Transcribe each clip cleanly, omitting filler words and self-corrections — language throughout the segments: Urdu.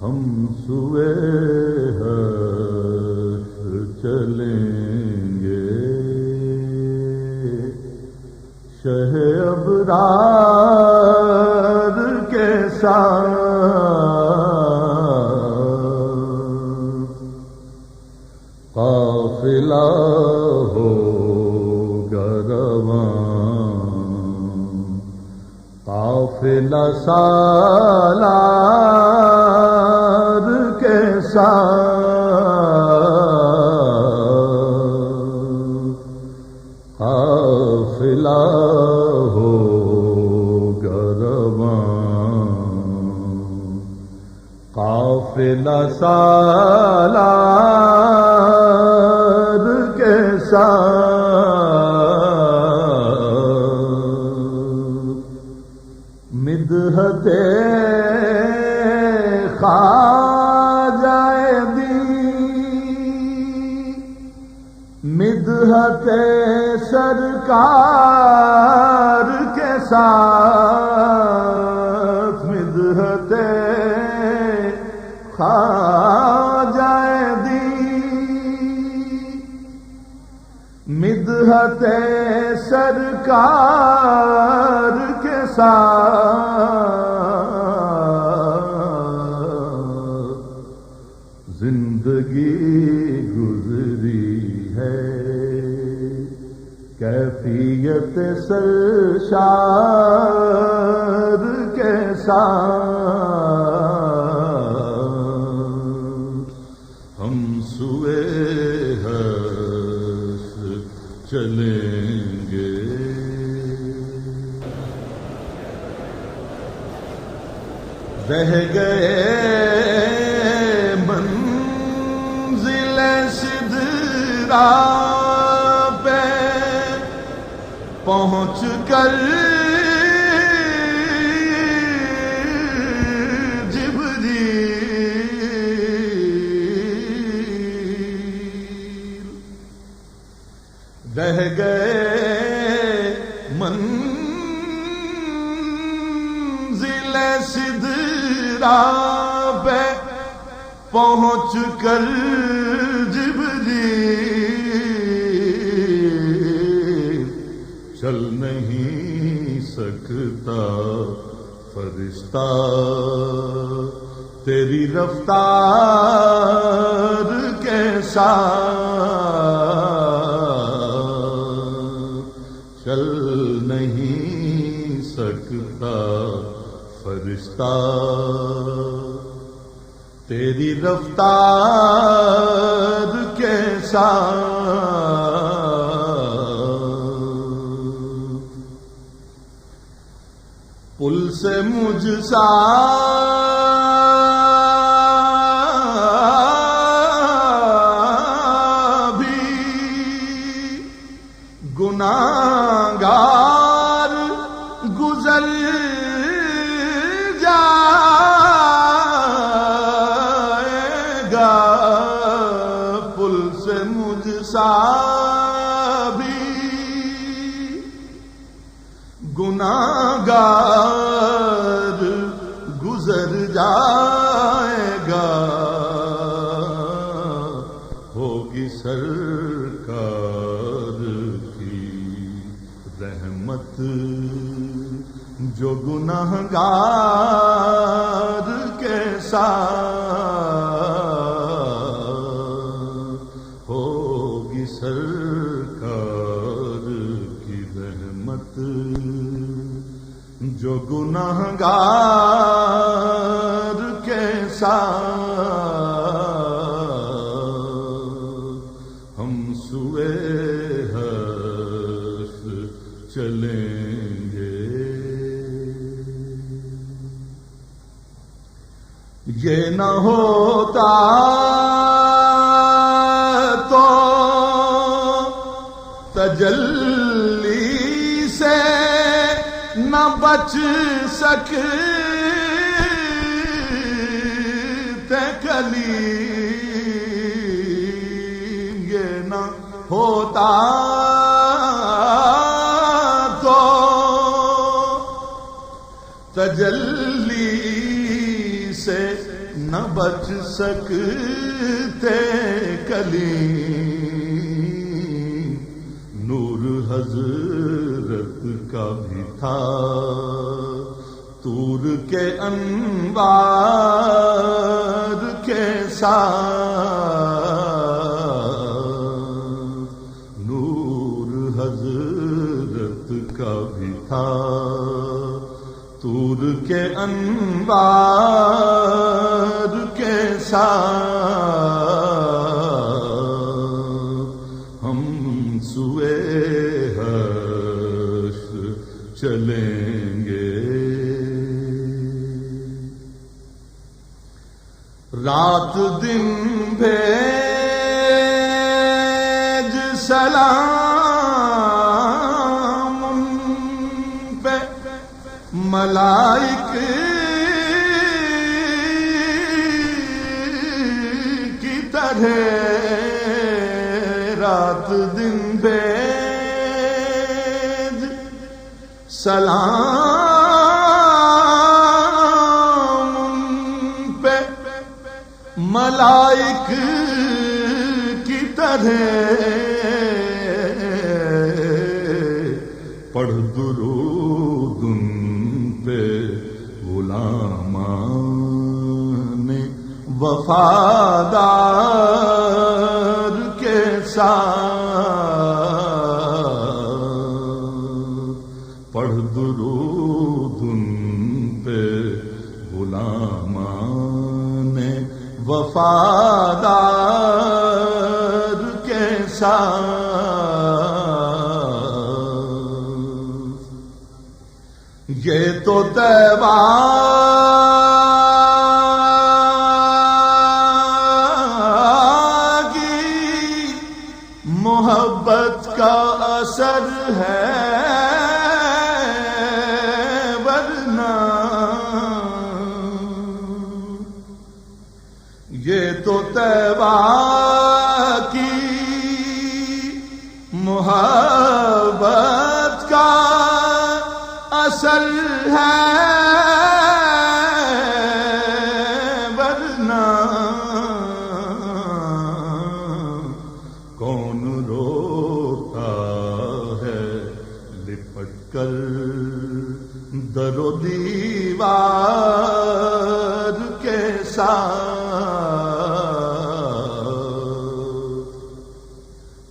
ہم سوئے حشر چلیں گے، شہ ابرار کے ساتھ قافلہ ہوگا رواں، قافلہ سالار کے ساتھ قافلہ ہوگا رواں، قافلہ سالار کے ساتھ مدحت خواجہ دی، مدحت سرکار کے ساتھ، مدحت خواجہ دی، مدحت سرکار کے ساتھ زندگی گزری ہے، کیفیت سرشار کے ساتھ ہم سوئے حشر چلیں گے۔ رہ گئے منزل سدرا پہ پہنچ کر جبریل، رہ گئے منزل سدرا پہ پہنچ کر جبریل، چل نہیں سکتا فرشتہ تیری رفتار کے ساتھ، چل نہیں سکتا فرشتہ تیری رفتار کے ساتھ، پل سے مجھ سا بھی گناہگار گزر جائے گا، پل سے مجھ سا بھی گناہگار گزر جائے گا، ہوگی سرکار کی رحمت جو گناہگار کے ساتھ، ہوگی سرکار کی رحمت جو گناہگار کے ساتھ ہم سوئے حشر چلیں گے۔ یہ نہ ہوتا تو تجلی سے نہ بچ سکتے کلیم، یہ نہ ہوتا تو تجلی سے نہ بچ سکتے کلیم، نور حضرت کا بھی تھا طور کے انوار کے ساتھ، نور حضرت کا بھی تھا طور کے انوار کے ساتھ، ہم سوئے حشر چلیں گے، رات دن بھیج سلام ان پہ ملائک کی طرح، رات دن بھیج سلام ان پہ ملائک کی طرح، پڑھ درود ان پہ غلامان وفادار کے ساتھ، پڑھ درود ان پہ غلامان وفادار کے ساتھ، یہ تو طیبہ کی محبت کا اثر ہے، ورنہ یہ تو طیبہ کی محبت کا اثر ہے، ورنہ کون روتا ہے لپٹ کر در و دیوار کے ساتھ،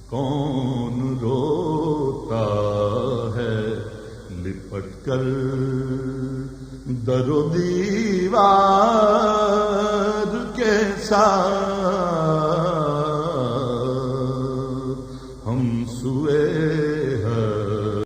کون روتا ہے لپٹ کر در و دیوار کے ساتھ، ہم سوئے